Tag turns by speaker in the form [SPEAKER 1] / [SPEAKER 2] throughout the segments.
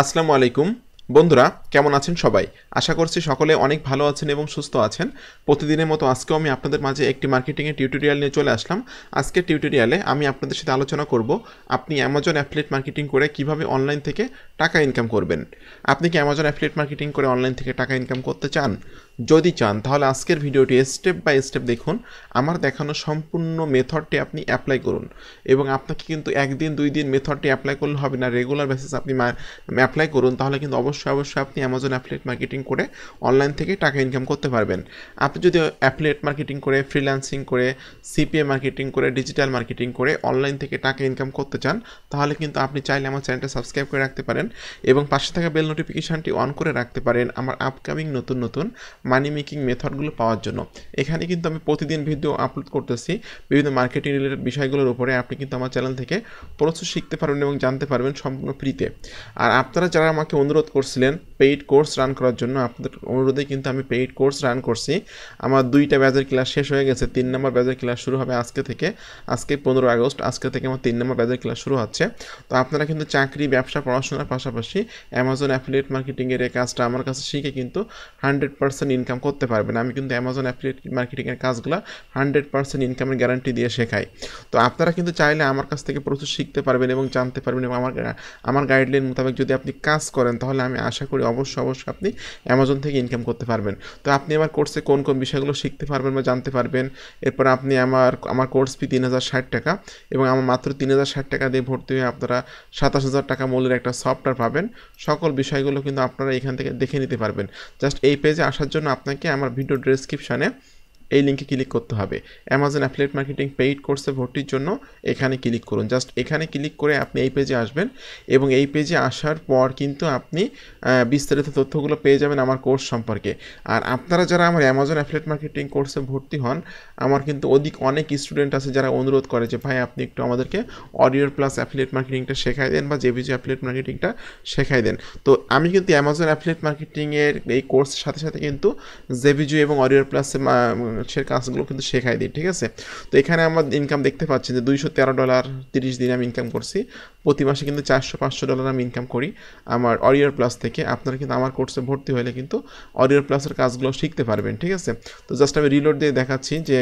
[SPEAKER 1] আসসালামু আলাইকুম বন্ধুরা, কেমন আছেন সবাই? আশা করছি সকলে অনেক ভালো আছেন এবং সুস্থ আছেন। প্রতিদিনের মতো আজকেও আমি আপনাদের মাঝে একটি মার্কেটিংয়ের টিউটোরিয়াল নিয়ে চলে আসলাম। আজকের টিউটোরিয়ালে আমি আপনাদের সাথে আলোচনা করব আপনি অ্যামাজন অ্যাফিলিয়েট মার্কেটিং করে কিভাবে অনলাইন থেকে টাকা ইনকাম করবেন। আপনি কি অ্যামাজন অ্যাফিলিয়েট মার্কেটিং করে অনলাইন থেকে টাকা ইনকাম করতে চান? যদি চান তাহলে আজকের ভিডিওটি স্টেপ বাই স্টেপ দেখুন। আমার দেখানো সম্পূর্ণ মেথডটি আপনি অ্যাপ্লাই করুন এবং আপনাকে কিন্তু একদিন দুই দিন মেথডটি অ্যাপ্লাই করলে হবে না, রেগুলার বেসিস আপনি অ্যাপ্লাই করুন, তাহলে কিন্তু অবশ্যই আপনি অ্যামাজন অ্যাফিলিয়েট মার্কেটিং করে অনলাইন থেকে টাকা ইনকাম করতে পারবেন। আপনি যদি অ্যাফিলিয়েট মার্কেটিং করে, ফ্রিল্যান্সিং করে, সিপিএ মার্কেটিং করে, ডিজিটাল মার্কেটিং করে অনলাইন থেকে টাকা ইনকাম করতে চান, তাহলে কিন্তু আপনি চাইলে আমার চ্যানেলটা সাবস্ক্রাইব করে রাখতে পারেন এবং পাশে থাকা বেল নোটিফিকেশানটি অন করে রাখতে পারেন আমার আপকামিং নতুন মানি মেকিং মেথডগুলো পাওয়ার জন্য। এখানে কিন্তু আমি প্রতিদিন ভিডিও আপলোড করতেছি বিভিন্ন মার্কেটিং রিলেটেড বিষয়গুলোর উপরে। আপনি কিন্তু আমার চ্যানেল থেকে প্রচুর শিখতে পারবেন এবং জানতে পারবেন সম্পূর্ণ ফ্রিতে। আর আপনারা যারা আমাকে অনুরোধ করছিলেন পেইড কোর্স রান করার জন্য, আপনাদের অনুরোধে কিন্তু আমি পেইড কোর্স রান করছি। আমার 2টা ব্যাচের ক্লাস শেষ হয়ে গেছে, 3 নম্বর ব্যাচের ক্লাস শুরু হবে আজকে থেকে। আজকে 15 আগস্ট, আজকে থেকে আমার 3 নম্বর ব্যাচের ক্লাস শুরু হচ্ছে। তো আপনারা কিন্তু চাকরি, ব্যবসা, পড়াশোনার পাশাপাশি অ্যামাজন অ্যাফিলিয়েট মার্কেটিংয়ের এই কাজটা আমার কাছে শিখে কিন্তু 100% ইনকাম করতে পারবেন। আমি কিন্তু অ্যামাজন অ্যাফিলিয়েট মার্কেটিংয়ের কাজগুলো 100% ইনকামের গ্যারান্টি দিয়ে শেখাই। তো আপনারা কিন্তু চাইলে আমার কাছ থেকে প্রচুর শিখতে পারবেন এবং জানতে পারবেন এবং আমার গাইডলাইন মোতাবেক যদি আপনি কাজ করেন তাহলে আমি আশা করি অবশ্যই আপনি অ্যামাজন থেকে ইনকাম করতে পারবেন। তো আপনি আমার কোর্সে কোন কোন বিষয়গুলো শিখতে পারবেন বা জানতে পারবেন। এরপর আপনি আমার কোর্স ফি 3060 টাকা এবং আমার মাত্র 3060 টাকা দিয়ে ভর্তি হয়ে আপনারা 27000 টাকা মূল্যের একটা সফটওয়্যার পাবেন। সকল বিষয়গুলো কিন্তু আপনারা এখান থেকে দেখে নিতে পারবেন। জাস্ট এই পেজে আসার জন্য আপনাকে আমার ভিডিও ডেসক্রিপশানে এই লিঙ্কে ক্লিক করতে হবে। অ্যামাজন অ্যাফিলিয়েট মার্কেটিং পেইড কোর্সে ভর্তির জন্য এখানে ক্লিক করুন। জাস্ট এখানে ক্লিক করে আপনি এই পেজে আসবেন এবং এই পেজে আসার পর কিন্তু আপনি বিস্তারিত তথ্যগুলো পেয়ে যাবেন আমার কোর্স সম্পর্কে। আর আপনারা যারা আমার অ্যামাজন অ্যাফিলিয়েট মার্কেটিং কোর্সে ভর্তি হন, আমার কিন্তু অনেক স্টুডেন্ট আছে যারা অনুরোধ করে যে ভাই আপনি একটু আমাদেরকে অডিওর প্লাস অ্যাফিলিয়েট মার্কেটিংটা শেখাই দেন বা জেভিজি অ্যাফিলিয়েট মার্কেটিংটা শেখাই দেন। তো আমি কিন্তু অ্যামাজন অ্যাফিলিয়েট মার্কেটিংয়ের এই কোর্সের সাথে সাথে কিন্তু জেভিজি এবং অডিওর প্লাসে সে কাজগুলো কিন্তু শেখাই দিই, ঠিক আছে? তো এখানে আমার ইনকাম দেখতে পাচ্ছেন যে $213 30 দিনে আমি ইনকাম করছি। প্রতি মাসে কিন্তু $400-500 আমি ইনকাম করি আমার অডিওর প্লাস থেকে। আপনারা কিন্তু আমার কোর্সে ভর্তি হলে কিন্তু অডিওর প্লাসের কাজগুলো শিখতে পারবেন, ঠিক আছে? তো জাস্ট আমি রিলোড দিয়ে দেখাচ্ছি যে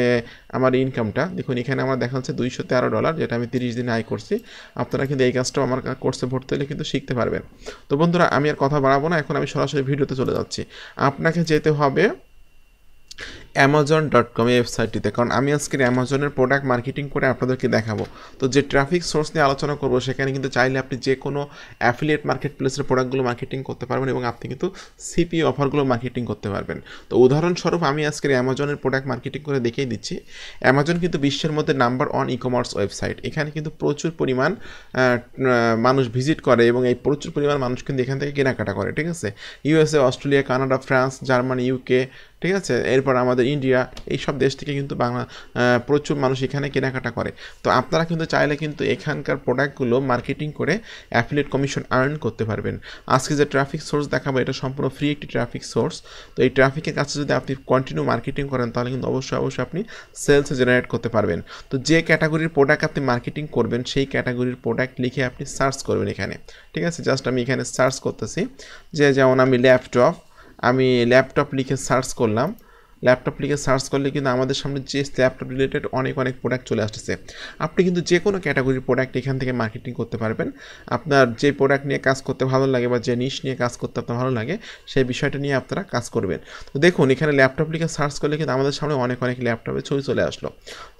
[SPEAKER 1] আমার ইনকামটা দেখুন। এখানে আমার দেখা যাচ্ছে $213, যেটা আমি 30 দিনে আয় করছি। আপনারা কিন্তু এই কাজটাও আমার কোর্সে ভর্তি হলে কিন্তু শিখতে পারবেন। তো বন্ধুরা, আমি আর কথা বাড়াবো না, এখন আমি সরাসরি ভিডিওতে চলে যাচ্ছি। আপনাকে যেতে হবে amazon.com এই ওয়েবসাইটটিতে, কারণ আমি আজকের অ্যামাজনের প্রোডাক্ট মার্কেটিং করে আপনাদেরকে দেখাবো। তো যে ট্রাফিক সোর্স নিয়ে আলোচনা করবো সেখানে কিন্তু চাইলে আপনি যে কোনো অ্যাফিলিয়েট মার্কেট প্লেসের প্রোডাক্টগুলো মার্কেটিং করতে পারবেন এবং আপনি কিন্তু সিপি অফারগুলো মার্কেটিং করতে পারবেন। তো উদাহরণস্বরূপ আমি আজকের অ্যামাজনের প্রোডাক্ট মার্কেটিং করে দেখিয়ে দিচ্ছি। অ্যামাজন কিন্তু বিশ্বের মধ্যে নাম্বার 1 ই কমার্স ওয়েবসাইট। এখানে কিন্তু প্রচুর পরিমাণ মানুষ ভিজিট করে এবং এই প্রচুর পরিমাণ মানুষ কিন্তু এখান থেকে কেনাকাটা করে, ঠিক আছে? USA, Australia, Canada, France, Germany, UK, ঠিক আছে, এরপর আমাদের ইন্ডিয়া, এই সব দেশ থেকে কিন্তু প্রচুর মানুষ এখানে কেনাকাটা করে। তো আপনারা কিন্তু চাইলে কিন্তু এখানকার প্রোডাক্টগুলো মার্কেটিং করে অ্যাফিলিয়েট কমিশন আর্ন করতে পারবেন। আজকে যে ট্রাফিক সোর্স দেখাবো এটা সম্পূর্ণ ফ্রি একটি ট্রাফিক সোর্স। তো এই ট্রাফিকের কাছে যদি আপনি কন্টিনিউ মার্কেটিং করেন তাহলে কিন্তু অবশ্যই আপনি সেলস জেনারেট করতে পারবেন। তো যে ক্যাটাগরির প্রোডাক্ট আপনি মার্কেটিং করবেন সেই ক্যাটাগরির প্রোডাক্ট লিখে আপনি সার্চ করবেন এখানে, ঠিক আছে? জাস্ট আমি এখানে সার্চ করতেছি যে যেমন আমি ল্যাপটপ লিখে সার্চ করলাম। ল্যাপটপ লিখে সার্চ করলে কিন্তু আমাদের সামনে যে ল্যাপটপ রিলেটেড অনেক প্রোডাক্ট চলে আসতেছে। আপনি কিন্তু যে কোনো ক্যাটাগরির প্রোডাক্ট এখান থেকে মার্কেটিং করতে পারবেন। আপনার যে প্রোডাক্ট নিয়ে কাজ করতে ভালো লাগে বা যে নিশ নিয়ে কাজ করতে আপনার ভালো লাগে সেই বিষয়টা নিয়ে আপনারা কাজ করবেন। তো দেখুন এখানে ল্যাপটপ লিখে সার্চ করলে কিন্তু আমাদের সামনে অনেক ল্যাপটপের ছবি চলে আসলো।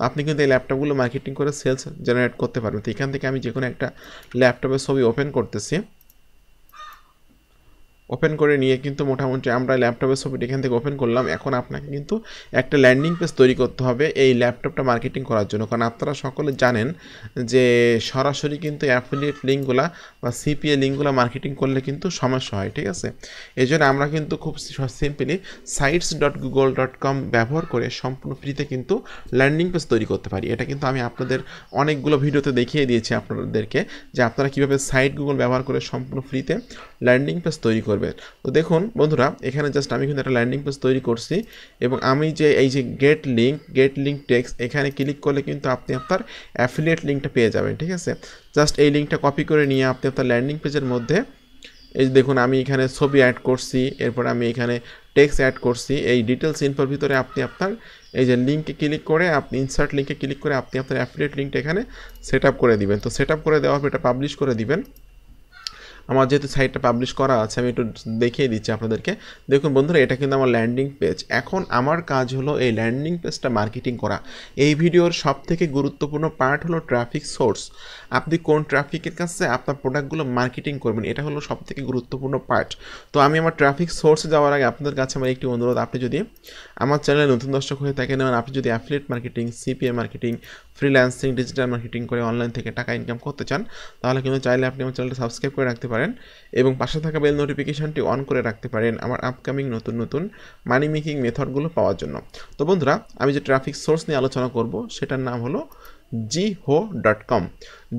[SPEAKER 1] আপনি কিন্তু এই ল্যাপটপগুলো মার্কেটিং করে সেলস জেনারেট করতে পারবেন। তো এখান থেকে আমি যে কোনো একটা ল্যাপটপের ছবি ওপেন করতেছি। ওপেন করে নিয়ে কিন্তু মোটামুটি আমরা ল্যাপটপের ছবিটা এখান থেকে ওপেন করলাম। এখন আপনাকে কিন্তু একটা ল্যান্ডিং পেজ তৈরি করতে হবে এই ল্যাপটপটা মার্কেটিং করার জন্য, কারণ আপনারা সকলে জানেন যে সরাসরি কিন্তু অ্যাফিলিয়েট লিঙ্কগুলো বা সিপিএ লিঙ্কগুলো মার্কেটিং করলে কিন্তু সমস্যা হয়, ঠিক আছে? এই জন্য আমরা কিন্তু খুব সিম্পলি sites.google.com ব্যবহার করে সম্পূর্ণ ফ্রিতে কিন্তু ল্যান্ডিং পেজ তৈরি করতে পারি। এটা কিন্তু আমি আপনাদের অনেকগুলো ভিডিওতে দেখিয়ে দিয়েছি আপনাদেরকে যে আপনারা কীভাবে সাইট গুগল ব্যবহার করে সম্পূর্ণ ফ্রিতে ল্যান্ডিং পেজ তৈরি করবেন। তো দেখুন বন্ধুরা, এখানে জাস্ট আমি কিন্তু একটা ল্যান্ডিং পেজ তৈরি করছি এবং আমি যে এই যে গেট লিঙ্ক টেক্সট এখানে ক্লিক করলে কিন্তু আপনি আপনার অ্যাফিলিয়েট লিঙ্কটা পেয়ে যাবেন, ঠিক আছে? জাস্ট এই লিঙ্কটা কপি করে নিয়ে আপনি আপনার ল্যান্ডিং পেজের মধ্যে এই যে দেখুন আমি এখানে ছবি অ্যাড করছি, এরপর আমি এখানে টেক্সট অ্যাড করছি। এই ডিটেলস ইনফোর ভিতরে আপনি আপনার এই যে লিঙ্কে ক্লিক করে আপনি ইনসার্ট লিঙ্কে ক্লিক করে আপনি আপনার অ্যাফিলিয়েট লিঙ্কটা এখানে সেট আপ করে দিবেন। তো সেট আপ করে দেওয়ার পর এটা পাবলিশ করে দিবেন। আমার যেহেতু সাইটটা পাবলিশ করা আছে আমি একটু দেখিয়ে দিচ্ছি আপনাদেরকে। দেখুন বন্ধুরা, এটা কিন্তু আমার ল্যান্ডিং পেজ। এখন আমার কাজ হলো এই ল্যান্ডিং পেজটা মার্কেটিং করা। এই ভিডিওর সবথেকে গুরুত্বপূর্ণ পার্ট হলো ট্রাফিক সোর্স। আপনি কোন ট্রাফিকের কাছে আপনার প্রোডাক্টগুলো মার্কেটিং করবেন, এটা হলো সবথেকে গুরুত্বপূর্ণ পার্ট। তো আমি আমার ট্রাফিক সোর্সে যাওয়ার আগে আপনাদের কাছে আমার একটি অনুরোধ, আপনি যদি আমার চ্যানেলে নতুন দর্শক হয়ে থাকেন এবং আপনি যদি affiliate marketing, CPA marketing, freelancing, digital marketing করে অনলাইন থেকে টাকা ইনকাম করতে চান, তাহলে কিন্তু চাইলে আপনি আমার চ্যানেলটা সাবস্ক্রাইব করে রাখতে পারেন এবং পাশে থাকা বেল নোটিফিকেশনটি অন করে রাখতে পারেন আমার আপকামিং নতুন নতুন মানি মেকিং মেথডগুলো পাওয়ার জন্য। তো বন্ধুরা, আমি যে ট্রাফিক সোর্স নিয়ে আলোচনা করব সেটার নাম হলো jiho.com,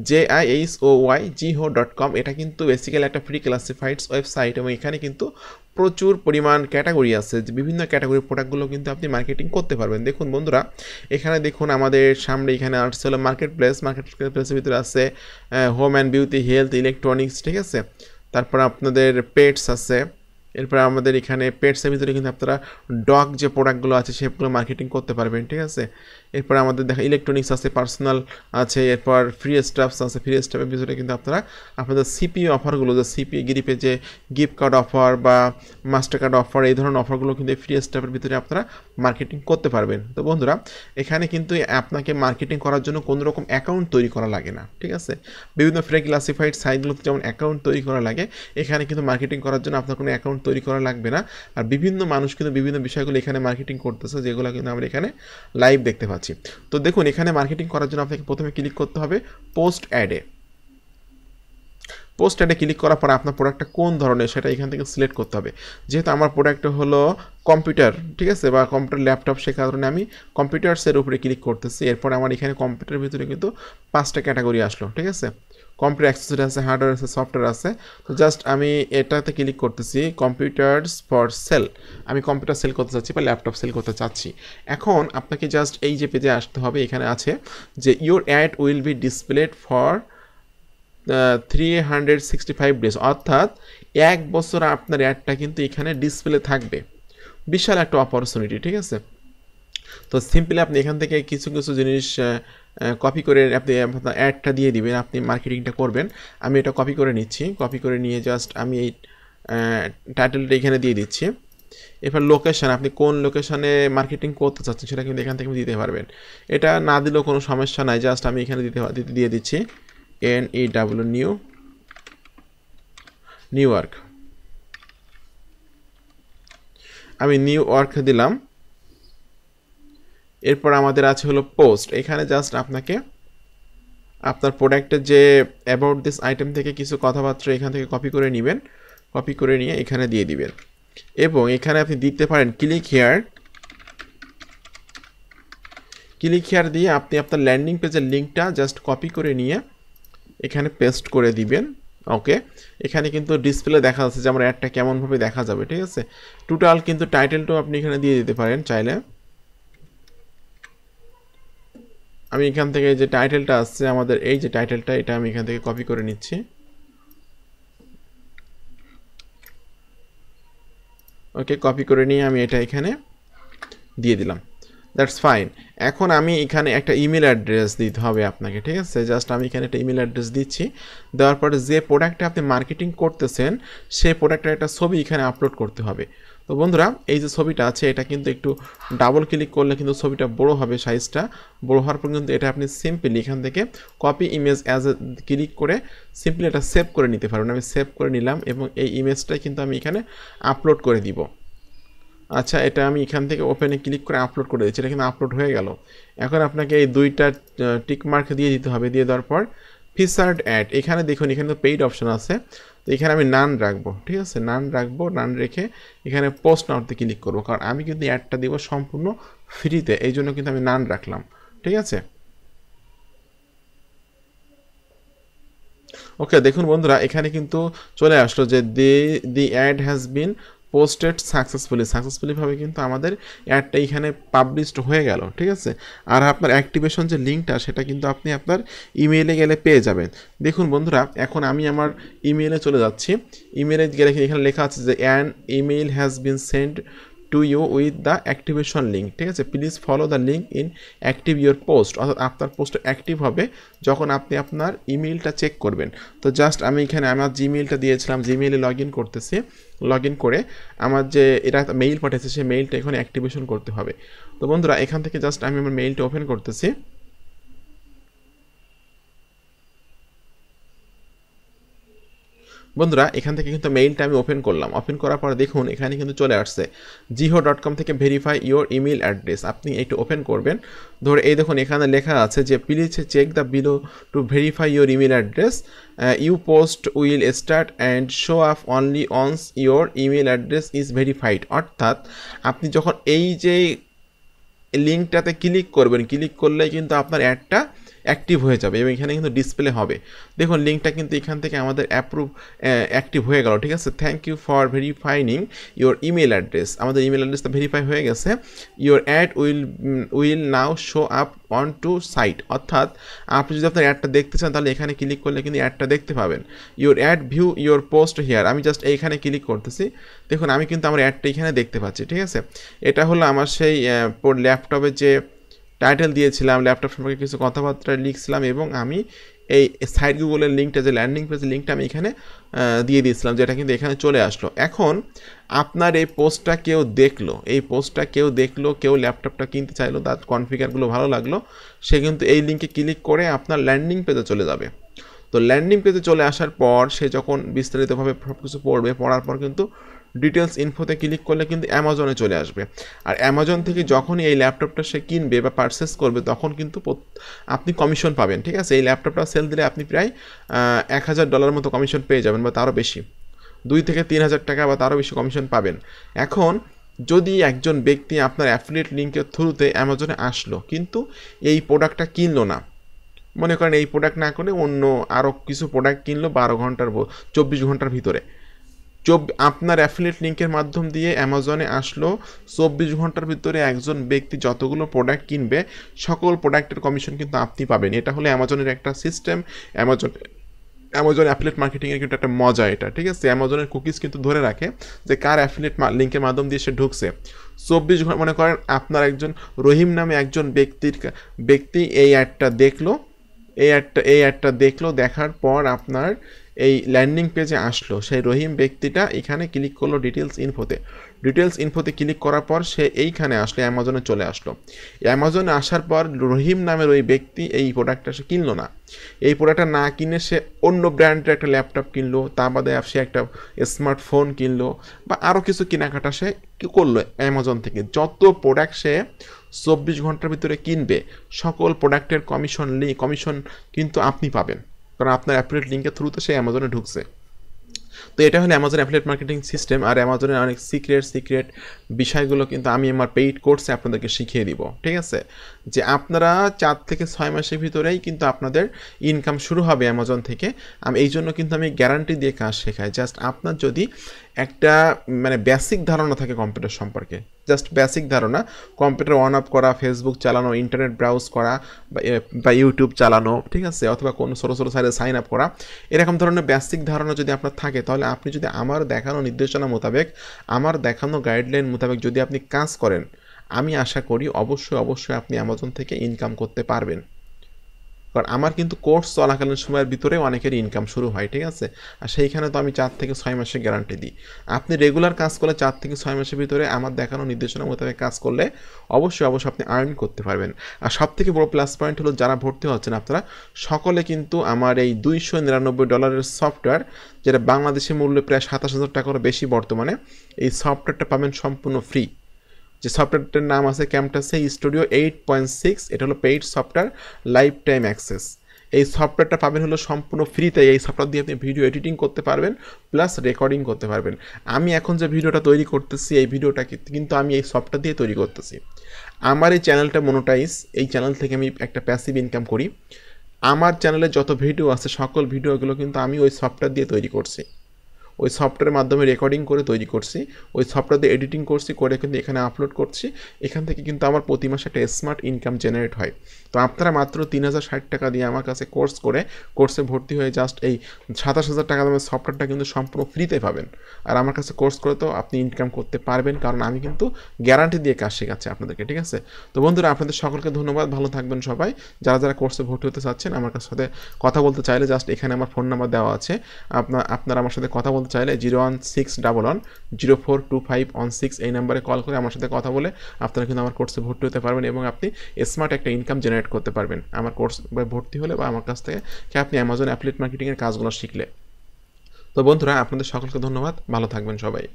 [SPEAKER 1] JIHOY, jiho.com। এটা কিন্তু বেসিক্যালি একটা ফ্রি ক্লাসিফাইডস ওয়েবসাইট এবং এখানে কিন্তু প্রচুর পরিমাণ ক্যাটাগরি আছে, যে বিভিন্ন ক্যাটাগরির প্রোডাক্টগুলো কিন্তু আপনি মার্কেটিং করতে পারবেন। দেখুন বন্ধুরা, এখানে দেখুন আমাদের সামনে এখানে আসছে হলো মার্কেট প্লেসের ভিতরে আছে home and beauty, health, electronics, ঠিক আছে। তারপর আপনাদের পেটস আছে। এরপর আমাদের এখানে পেটসের ভিতরে কিন্তু আপনারা ডগ যে প্রোডাক্টগুলো আছে সেগুলো মার্কেটিং করতে পারবেন, ঠিক আছে। এরপর আমাদের দেখা ইলেকট্রনিক্স আছে, পার্সোনাল আছে, এরপর ফ্রি স্টাফস আছে। ফ্রি স্টাফের ভিতরে কিন্তু আপনারা আপনাদের সিপিএ অফারগুলো, যে সিপিএ গিরিপে যে গিফট কার্ড অফার বা মাস্টার কার্ড অফার, এই ধরনের অফারগুলো কিন্তু ফ্রি স্টাফের ভিতরে আপনারা মার্কেটিং করতে পারবেন। তো বন্ধুরা, এখানে কিন্তু আপনাকে মার্কেটিং করার জন্য কোনো রকম অ্যাকাউন্ট তৈরি করা লাগে না, ঠিক আছে। বিভিন্ন ফ্রি ক্লাসিফাইড সাইটগুলোতে যেমন অ্যাকাউন্ট তৈরি করা লাগে, এখানে কিন্তু মার্কেটিং করার জন্য আপনার কোনো অ্যাকাউন্ট তৈরি করা লাগবে না। আর বিভিন্ন মানুষ কিন্তু বিভিন্ন বিষয়গুলো এখানে মার্কেটিং করতেছে, যেগুলো কিন্তু আমরা এখানে লাইভ দেখতে পাচ্ছি। তো দেখুন, এখানে মার্কেটিং করার জন্য আপনাকে প্রথমে ক্লিক করতে হবে পোস্ট অ্যাডে। পোস্ট অ্যাডে ক্লিক করার পর আপনার প্রোডাক্টটা কোন ধরনের সেটা এখান থেকে সিলেক্ট করতে হবে। যেহেতু আমার প্রোডাক্টটা হলো কম্পিউটার, ঠিক আছে, বা কম্পিউটার ল্যাপটপ, সে কারণে আমি কম্পিউটার্সের উপরে ক্লিক করতেছি। এরপর আমার এখানে কম্পিউটারের ভিতরে কিন্তু 5টা ক্যাটাগরি আসলো, ঠিক আছে। কম্পিউটার অ্যাক্সেসরি আছে, হার্ডওয়্যার আছে, সফটওয়্যার আছে। তো জাস্ট আমি এটাতে ক্লিক করতেছি, কম্পিউটার্স ফর সেল। আমি কম্পিউটার সেল করতে চাচ্ছি বা ল্যাপটপ সেল করতে চাচ্ছি। এখন আপনাকে জাস্ট এই যে পেজে আসতে হবে, এখানে আছে যে your add will be displayed for 365 days, অর্থাৎ 1 বছর আপনার অ্যাডটা কিন্তু এখানে ডিসপ্লে থাকবে। বিশাল একটা অপরচুনিটি, ঠিক আছে। তো সিম্পলি আপনি এখান থেকে কিছু কিছু জিনিস কপি করে আপনি আপনার অ্যাডটা দিয়ে দিবেন, আপনি মার্কেটিংটা করবেন। আমি এটা কপি করে নিচ্ছি, কপি করে নিয়ে জাস্ট আমি এই টাইটেলটা এখানে দিয়ে দিচ্ছি। এবার লোকেশান, আপনি কোন লোকেশানে মার্কেটিং করতে চাচ্ছেন সেটা কিন্তু এখান থেকে দিতে পারবেন। এটা না দিলেও কোনো সমস্যা নাই, জাস্ট আমি এখানে দিয়ে দিচ্ছি NEW, নিউ ইয়র্ক। আমি নিউ ইয়র্ক দিলাম। এরপর আমাদের আছে হলো পোস্ট। এখানে জাস্ট আপনাকে আপনার প্রোডাক্টের যে অ্যাবাউট দিস আইটেম থেকে কিছু কথাবার্তা এখান থেকে কপি করে নেবেন, কপি করে নিয়ে এখানে দিয়ে দিবেন এবং এখানে আপনি দিতে পারেন ক্লিক হেয়ার দিয়ে আপনি আপনার ল্যান্ডিং পেজের লিঙ্কটা জাস্ট কপি করে নিয়ে এখানে পেস্ট করে দিবেন। ওকে, এখানে কিন্তু ডিসপ্লে দেখা যাচ্ছে যে আমার অ্যাডটা কেমনভাবে দেখা যাবে, ঠিক আছে। টোটাল কিন্তু টাইটেলটাও আপনি এখানে দিয়ে দিতে পারেন চাইলে। আমি এখান থেকে যে টাইটেলটা আসছে আমাদের, এই যে টাইটেলটা, এটা আমি এখান থেকে কপি করে নিচ্ছি। ওকে, কপি করে নিয়ে আমি এটা এখানে দিয়ে দিলাম, দ্যাটস ফাইন। এখন আমি এখানে একটা ইমেল অ্যাড্রেস দিতে হবে আপনাকে, ঠিক আছে। জাস্ট আমি এখানে একটা ইমেল অ্যাড্রেস দিচ্ছি। দেওয়ার পরে যে প্রোডাক্টটা আপনি মার্কেটিং করতেছেন সেই প্রোডাক্টের একটা ছবি এখানে আপলোড করতে হবে। তো বন্ধুরা, এই যে ছবিটা আছে এটা কিন্তু একটু ডাবল ক্লিক করলে কিন্তু ছবিটা বড় হবে, সাইজটা বড় হওয়ার পর কিন্তু এটা আপনি সিম্পলি এখান থেকে copy image as a click করে সিম্পলি এটা সেভ করে নিতে পারবেন। আমি সেভ করে নিলাম এবং এই ইমেজটাই কিন্তু আমি এখানে আপলোড করে দিব। আচ্ছা, এটা আমি এখান থেকে ওপেনে ক্লিক করে আপলোড করে দিচ্ছি, এটা কিন্তু আপলোড হয়ে গেল। এখন আপনাকে এই 2টা টিক মার্ক দিয়ে দিতে হবে। দিয়ে দেওয়ার পর ফিচার্ড অ্যাড, এখানে দেখুন এখানে তো পেইড অপশন আছে, তো এখানে আমি নান রাখবো, ঠিক আছে। নান রেখে এখানে পোস্ট নাওতে ক্লিক করবো, কারণ আমি কিন্তু অ্যাডটা দিব সম্পূর্ণ ফ্রিতে, এই জন্য কিন্তু আমি নান রাখলাম, ঠিক আছে। ওকে, দেখুন বন্ধুরা, এখানে কিন্তু চলে আসলো যে the ad has been posted successfully ভাবে কিন্তু আমাদের অ্যাডটা এখানে পাবলিশড হয়ে গেল, ঠিক আছে। আর আপনার অ্যাক্টিভেশন যে লিঙ্কটা সেটা কিন্তু আপনি আপনার ইমেইলে গেলে পেয়ে যাবেন। দেখুন বন্ধুরা, এখন আমি আমার ইমেইলে চলে যাচ্ছি। ইমেইলে গেলে এখানে লেখা আছে যে an email has been send to you with the activation link, ঠিক আছে, please follow the link in active your post. অর্থাৎ আপনার পোস্ট অ্যাক্টিভ হবে যখন আপনি আপনার ইমেইলটা চেক করবেন। তো জাস্ট আমি এখানে আমার জিমেইলটা দিয়েছিলাম, জিমেইলে লগ ইন করতেছি। লগ ইন করে আমার যে এটা মেইল পাঠিয়েছে সেই মেইলটা এখানে অ্যাক্টিভেশন করতে হবে। তো বন্ধুরা, এখান থেকে জাস্ট আমি আমার মেইলটা ওপেন করতেছি। বন্ধুরা, এখান থেকে কিন্তু মেইলটা আমি ওপেন করলাম। ওপেন করার পর দেখুন এখানে কিন্তু চলে আসছে jiho.com থেকে ভেরিফাই ইওর ইমেল অ্যাড্রেস। আপনি একটু ওপেন করবেন। ধরে এই দেখুন এখানে লেখা আছে যে please check the below to verify your email address, you post will start and show up only once your email address is verified. অর্থাৎ আপনি যখন এই যে লিঙ্কটাতে ক্লিক করবেন, ক্লিক করলেই কিন্তু আপনার অ্যাডটা অ্যাক্টিভ হয়ে যাবে এবং এখানে কিন্তু ডিসপ্লে হবে। দেখুন লিঙ্কটা কিন্তু এখান থেকে আমাদের অ্যাক্টিভ হয়ে গেল, ঠিক আছে। Thank you for verifying your email address. আমাদের ইমেল অ্যাড্রেসটা ভেরিফাই হয়ে গেছে। Your ad will now show up on to site. অর্থাৎ আপনি যদি আপনার অ্যাডটা দেখতে চান তাহলে এখানে ক্লিক করলে কিন্তু অ্যাডটা দেখতে পাবেন। Your add view your post here. আমি জাস্ট এইখানে ক্লিক করতেছি। দেখুন আমি কিন্তু আমার অ্যাডটা এখানে দেখতে পাচ্ছি, ঠিক আছে। এটা হলো আমার সেই ল্যাপটপে যে টাইটেল দিয়েছিলাম, ল্যাপটপ সম্পর্কে কিছু কথাবার্তা লিখছিলাম এবং আমি এই সাইট গুগলের লিঙ্কটা, যে ল্যান্ডিং পেজের লিঙ্কটা আমি এখানে দিয়ে দিয়েছিলাম, যেটা কিন্তু এখানে চলে আসলো। এখন আপনার এই পোস্টটা কেউ দেখলো, কেউ ল্যাপটপটা কিনতে চাইলো, তার কনফিগারগুলো ভালো লাগলো, সে কিন্তু এই লিঙ্কে ক্লিক করে আপনার ল্যান্ডিং পেজে চলে যাবে। তো ল্যান্ডিং পেজে চলে আসার পর সে যখন বিস্তারিতভাবে সব কিছু পড়বে, পড়ার পর কিন্তু ডিটেলস ইনফোতে ক্লিক করলে কিন্তু অ্যামাজনে চলে আসবে। আর অ্যামাজন থেকে যখনই এই ল্যাপটপটা সে কিনবে বা পারচেস করবে তখন কিন্তু আপনি কমিশন পাবেন, ঠিক আছে। এই ল্যাপটপটা সেল দিলে আপনি প্রায় $1000 মতো কমিশন পেয়ে যাবেন বা তারও বেশি, 2 থেকে 3000 টাকা বা তারও বেশি কমিশন পাবেন। এখন যদি একজন ব্যক্তি আপনার অ্যাফিলিয়েট লিঙ্কের থ্রুতে অ্যামাজনে আসলো কিন্তু এই প্রোডাক্টটা কিনলো না, মনে করেন এই প্রোডাক্ট না করে অন্য আরও কিছু প্রোডাক্ট কিনলো 24 ঘন্টার ভিতরে, আপনার অ্যাফিলিয়েট লিঙ্কের মাধ্যম দিয়ে অ্যামাজনে আসলো, 24 ঘন্টার ভিতরে একজন ব্যক্তি যতগুলো প্রোডাক্ট কিনবে সকল প্রোডাক্টের কমিশন কিন্তু আপনি পাবেন। এটা হলো অ্যামাজনের একটা সিস্টেম। অ্যামাজন অ্যাফিলিয়েট মার্কেটিংয়ের কিন্তু একটা মজা এটা, ঠিক আছে। অ্যামাজনের কুকিজ কিন্তু ধরে রাখে যে কার অ্যাফিলিয়েট লিঙ্কের মাধ্যম দিয়ে সে ঢুকছে। 24 ঘন্টা, মনে করেন আপনার একজন রহিম নামে একজন ব্যক্তি এই অ্যাডটা দেখলো, এই অ্যাডটা দেখলো, দেখার পর আপনার এই ল্যান্ডিং পেজে আসলো, সেই রহিম ব্যক্তিটা এখানে ক্লিক করলো ডিটেলস ইনফোতে ক্লিক করার পর সে এইখানে আসলো, অ্যামাজনে চলে আসলো। অ্যামাজনে আসার পর রহিম নামের ওই ব্যক্তি এই প্রোডাক্টটা সে কিনলো না। এই প্রোডাক্টটা না কিনে সে অন্য ব্র্যান্ডের একটা ল্যাপটপ কিনলো, তা বাদে সে একটা স্মার্টফোন কিনলো বা আরও কিছু কেনাকাটা সে কী করলো অ্যামাজন থেকে। যত প্রোডাক্ট সে 24 ঘন্টার ভিতরে কিনবে সকল প্রোডাক্টের কমিশন কিন্তু আপনি পাবেন, কারণ আপনার অ্যাফিলিয়েট লিঙ্কের থ্রুতে সে অ্যামাজনে ঢুকছে। তো এটা হলো অ্যামাজন অ্যাফিলিয়েট মার্কেটিং সিস্টেম। আর অ্যামাজনের অনেক সিক্রেট বিষয়গুলো কিন্তু আমি আমার পেইড কোর্সে আপনাদেরকে শিখিয়ে দিব, ঠিক আছে। যে আপনারা 4 থেকে 6 মাসের ভিতরেই কিন্তু আপনাদের ইনকাম শুরু হবে অ্যামাজন থেকে। এই জন্য কিন্তু আমি গ্যারান্টি দিয়ে কাজ শেখাই। জাস্ট আপনার যদি একটা বেসিক ধারণা থাকে কম্পিউটার সম্পর্কে, জাস্ট বেসিক ধারণা, কম্পিউটার অন অফ করা, ফেসবুক চালানো, ইন্টারনেট ব্রাউজ করা বা ইউটিউব চালানো, ঠিক আছে, অথবা কোনো ছোটো সাইটে সাইন আপ করা, এরকম ধরনের বেসিক ধারণা যদি আপনার থাকে তাহলে আপনি যদি আমার দেখানো নির্দেশনা মোতাবেক, আমার দেখানো গাইডলাইন মোতাবেক যদি আপনি কাজ করেন, আমি আশা করি অবশ্যই আপনি অ্যামাজন থেকে ইনকাম করতে পারবেন। কারণ আমার কিন্তু কোর্স চলাকালীন সময়ের ভিতরে অনেকের ইনকাম শুরু হয়, ঠিক আছে। আর সেইখানে তো আমি 4 থেকে 6 মাসের গ্যারান্টি দিই। আপনি রেগুলার কাজ করলে 4 থেকে 6 মাসের ভিতরে আমার দেখানো নির্দেশনা মোতাবেক কাজ করলে অবশ্যই আপনি আর্ন করতে পারবেন। আর সবথেকে বড় প্লাস পয়েন্ট হলো যারা ভর্তি হচ্ছেন আপনারা সকলে কিন্তু আমার এই $299 সফটওয়্যার, যেটা বাংলাদেশি মূল্যে প্রায় 27,000 টাকারও বেশি বর্তমানে, এই সফটওয়্যারটা পাবেন সম্পূর্ণ ফ্রি। যে সফটওয়্যারটার নাম আছে ক্যামটাসে স্টুডিও 8.6, এটা হলো paid software, life time access. এই সফটওয়্যারটা পাবেন হলো সম্পূর্ণ ফ্রিতে। এই সফটওয়্যার দিয়ে আপনি ভিডিও এডিটিং করতে পারবেন প্লাস রেকর্ডিং করতে পারবেন। আমি এখন যে ভিডিওটা তৈরি করতেছি এই ভিডিওটা কিন্তু আমি এই সফটওয়্যার দিয়ে তৈরি করতেছি। আমার এই চ্যানেলটা মনোটাইজ, এই চ্যানেল থেকে আমি একটা প্যাসিভ ইনকাম করি। আমার চ্যানেলে যত ভিডিও আছে সকল ভিডিওগুলো কিন্তু আমি ওই সফটওয়্যার দিয়ে তৈরি করছি। ওই সফটওয়্যারের মাধ্যমে রেকর্ডিং করে তৈরি করছি, ওই সফটওয়্যার দিয়ে এডিটিং করছি, করে কিন্তু এখানে আপলোড করছি। এখান থেকে কিন্তু আমার প্রতি মাসে একটা স্মার্ট ইনকাম জেনারেট হয়। তো আপনারা মাত্র 3060 টাকা দিয়ে আমার কাছে কোর্স করে কোর্সে ভর্তি হয়ে জাস্ট এই 27,000 টাকা দামের সফটওয়্যারটা কিন্তু সম্পূর্ণ ফ্রিতে পাবেন। আর আমার কাছে কোর্স করে তো আপনি ইনকাম করতে পারবেন, কারণ আমি কিন্তু গ্যারান্টি দিয়ে কাজ শেখাচ্ছি আপনাদেরকে, ঠিক আছে? তো বন্ধুরা, আপনাদের সকলকে ধন্যবাদ, ভালো থাকবেন সবাই। যারা যারা কোর্সে ভর্তি হতে চাচ্ছেন, আমার সাথে কথা বলতে চাইলে জাস্ট এখানে আমার ফোন নাম্বার দেওয়া আছে। আপনারা আমার সাথে কথা বলতে চাইলে 01611042516 এই নাম্বারে কল করে আমার সাথে কথা বলে আপনারা কিন্তু আমার কোর্সে ভর্তি হতে পারবেন এবং আপনি স্মার্ট একটা ইনকাম জেনারেট করতে পারবেন আমার কোর্স ভর্তি হলে বা আমার কাছ থেকে আপনি অ্যামাজন অ্যাফিলিয়েট মার্কেটিংয়ের কাজগুলো শিখলে। তো বন্ধুরা, আপনাদের সকলকে ধন্যবাদ, ভালো থাকবেন সবাই।